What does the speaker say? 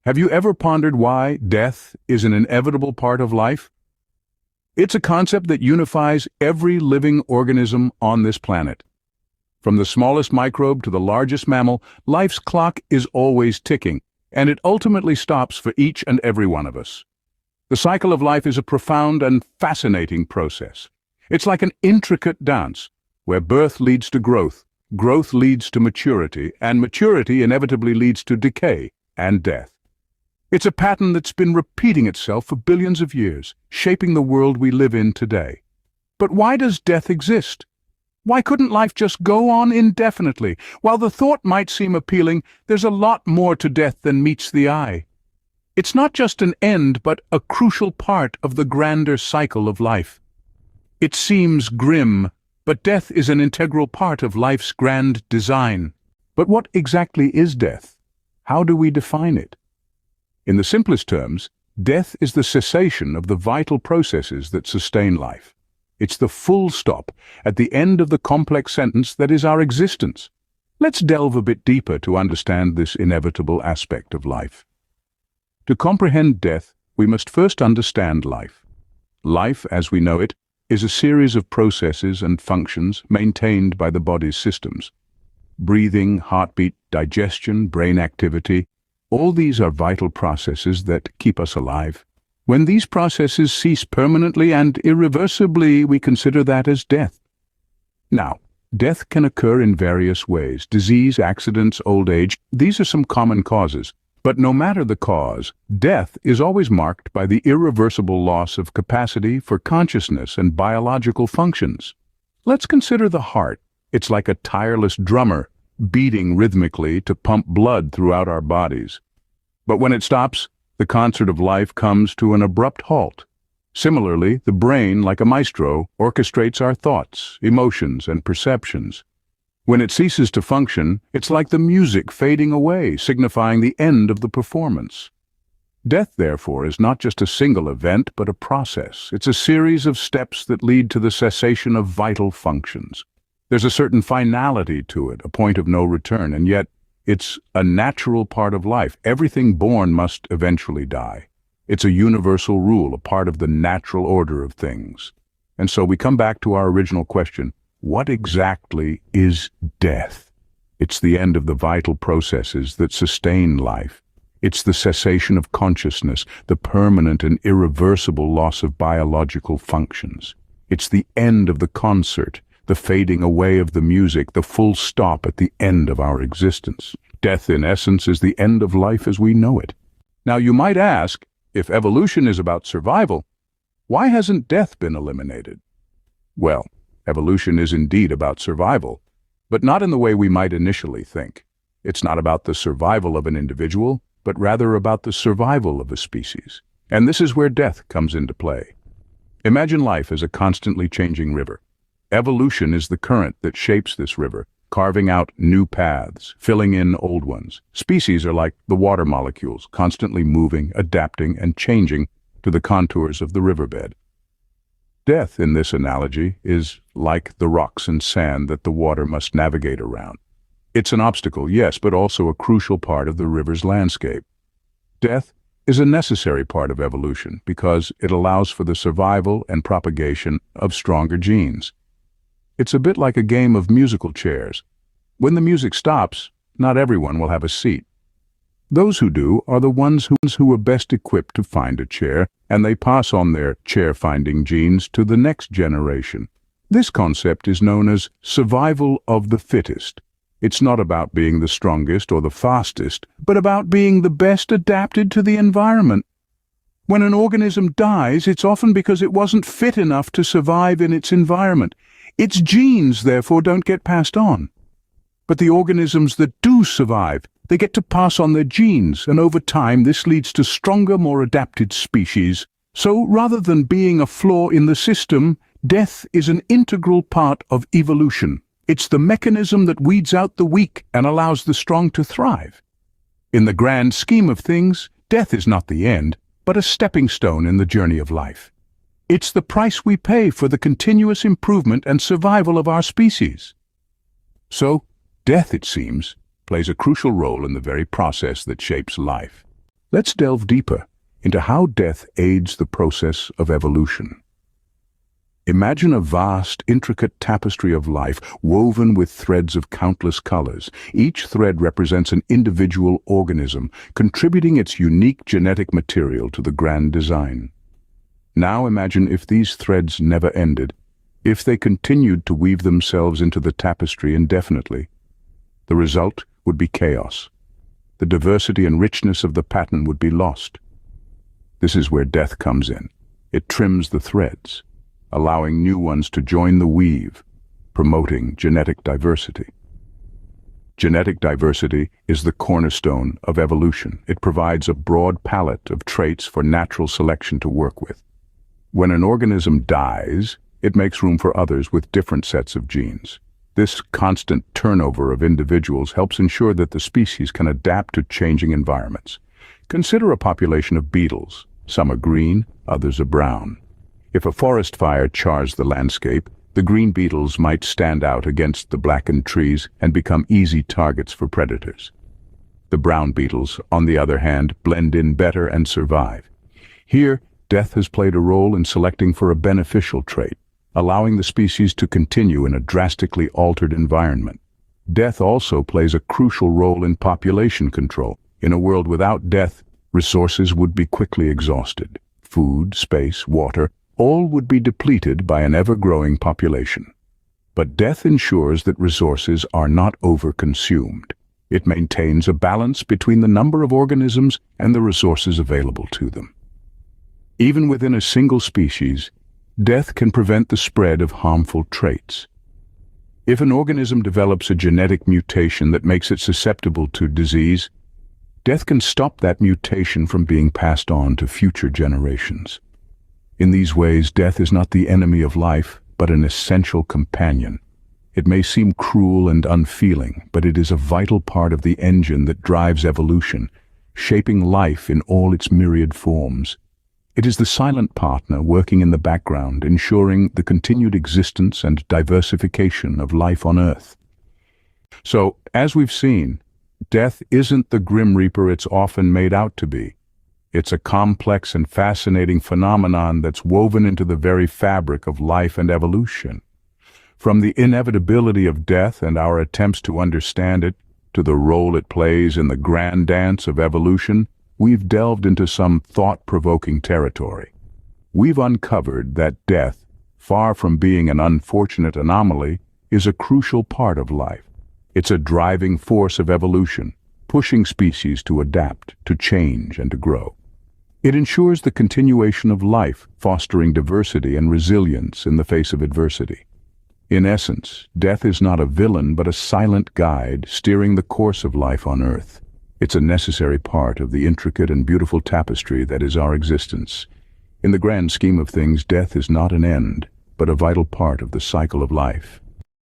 Have you ever pondered why death is an inevitable part of life? It's a concept that unifies every living organism on this planet. From the smallest microbe to the largest mammal, life's clock is always ticking, and it ultimately stops for each and every one of us. The cycle of life is a profound and fascinating process. It's like an intricate dance, where birth leads to growth, growth leads to maturity, and maturity inevitably leads to decay and death. It's a pattern that's been repeating itself for billions of years, shaping the world we live in today. But why does death exist? Why couldn't life just go on indefinitely? While the thought might seem appealing, there's a lot more to death than meets the eye. It's not just an end, but a crucial part of the grander cycle of life. It seems grim, but death is an integral part of life's grand design. But what exactly is death? How do we define it? In the simplest terms, death is the cessation of the vital processes that sustain life. It's the full stop at the end of the complex sentence that is our existence. Let's delve a bit deeper to understand this inevitable aspect of life. To comprehend death, we must first understand life. Life, as we know it, is a series of processes and functions maintained by the body's systems. Breathing, heartbeat, digestion, brain activity, all these are vital processes that keep us alive. When these processes cease permanently and irreversibly, we consider that as death. Now, death can occur in various ways. Disease, accidents, old age, these are some common causes. But no matter the cause, death is always marked by the irreversible loss of capacity for consciousness and biological functions. Let's consider the heart. It's like a tireless drummer, beating rhythmically to pump blood throughout our bodies. But when it stops, the concert of life comes to an abrupt halt. Similarly, the brain, like a maestro, orchestrates our thoughts, emotions, and perceptions. When it ceases to function, it's like the music fading away, signifying the end of the performance. Death, therefore, is not just a single event, but a process. It's a series of steps that lead to the cessation of vital functions. There's a certain finality to it, a point of no return, and yet it's a natural part of life. Everything born must eventually die. It's a universal rule, a part of the natural order of things. And so we come back to our original question, what exactly is death? It's the end of the vital processes that sustain life. It's the cessation of consciousness, the permanent and irreversible loss of biological functions. It's the end of the concert, the fading away of the music, the full stop at the end of our existence. Death, in essence, is the end of life as we know it. Now, you might ask, if evolution is about survival, why hasn't death been eliminated? Well, evolution is indeed about survival, but not in the way we might initially think. It's not about the survival of an individual, but rather about the survival of a species. And this is where death comes into play. Imagine life as a constantly changing river. Evolution is the current that shapes this river, carving out new paths, filling in old ones. Species are like the water molecules, constantly moving, adapting, and changing to the contours of the riverbed. Death, in this analogy, is like the rocks and sand that the water must navigate around. It's an obstacle, yes, but also a crucial part of the river's landscape. Death is a necessary part of evolution because it allows for the survival and propagation of stronger genes. It's a bit like a game of musical chairs. When the music stops, not everyone will have a seat. Those who do are the ones who are best equipped to find a chair, and they pass on their chair-finding genes to the next generation. This concept is known as survival of the fittest. It's not about being the strongest or the fastest, but about being the best adapted to the environment. When an organism dies, it's often because it wasn't fit enough to survive in its environment. Its genes, therefore, don't get passed on. But the organisms that do survive, they get to pass on their genes, and over time this leads to stronger, more adapted species. So rather than being a flaw in the system, death is an integral part of evolution. It's the mechanism that weeds out the weak and allows the strong to thrive. In the grand scheme of things, death is not the end, but a stepping stone in the journey of life. It's the price we pay for the continuous improvement and survival of our species. So, death, it seems, plays a crucial role in the very process that shapes life. Let's delve deeper into how death aids the process of evolution. Imagine a vast, intricate tapestry of life woven with threads of countless colors. Each thread represents an individual organism, contributing its unique genetic material to the grand design. Now imagine if these threads never ended, if they continued to weave themselves into the tapestry indefinitely. The result would be chaos. The diversity and richness of the pattern would be lost. This is where death comes in. It trims the threads, allowing new ones to join the weave, promoting genetic diversity. Genetic diversity is the cornerstone of evolution. It provides a broad palette of traits for natural selection to work with. When an organism dies, it makes room for others with different sets of genes. This constant turnover of individuals helps ensure that the species can adapt to changing environments. Consider a population of beetles. Some are green, others are brown. If a forest fire chars the landscape, the green beetles might stand out against the blackened trees and become easy targets for predators. The brown beetles, on the other hand, blend in better and survive. Here, death has played a role in selecting for a beneficial trait, allowing the species to continue in a drastically altered environment. Death also plays a crucial role in population control. In a world without death, resources would be quickly exhausted. Food, space, water, all would be depleted by an ever-growing population. But death ensures that resources are not over-consumed. It maintains a balance between the number of organisms and the resources available to them. Even within a single species, death can prevent the spread of harmful traits. If an organism develops a genetic mutation that makes it susceptible to disease, death can stop that mutation from being passed on to future generations. In these ways, death is not the enemy of life, but an essential companion. It may seem cruel and unfeeling, but it is a vital part of the engine that drives evolution, shaping life in all its myriad forms. It is the silent partner working in the background, ensuring the continued existence and diversification of life on Earth. So, as we've seen, death isn't the grim reaper it's often made out to be. It's a complex and fascinating phenomenon that's woven into the very fabric of life and evolution. From the inevitability of death and our attempts to understand it, to the role it plays in the grand dance of evolution, we've delved into some thought-provoking territory. We've uncovered that death, far from being an unfortunate anomaly, is a crucial part of life. It's a driving force of evolution, pushing species to adapt, to change, and to grow. It ensures the continuation of life, fostering diversity and resilience in the face of adversity. In essence, death is not a villain but a silent guide steering the course of life on Earth. It's a necessary part of the intricate and beautiful tapestry that is our existence. In the grand scheme of things, death is not an end, but a vital part of the cycle of life.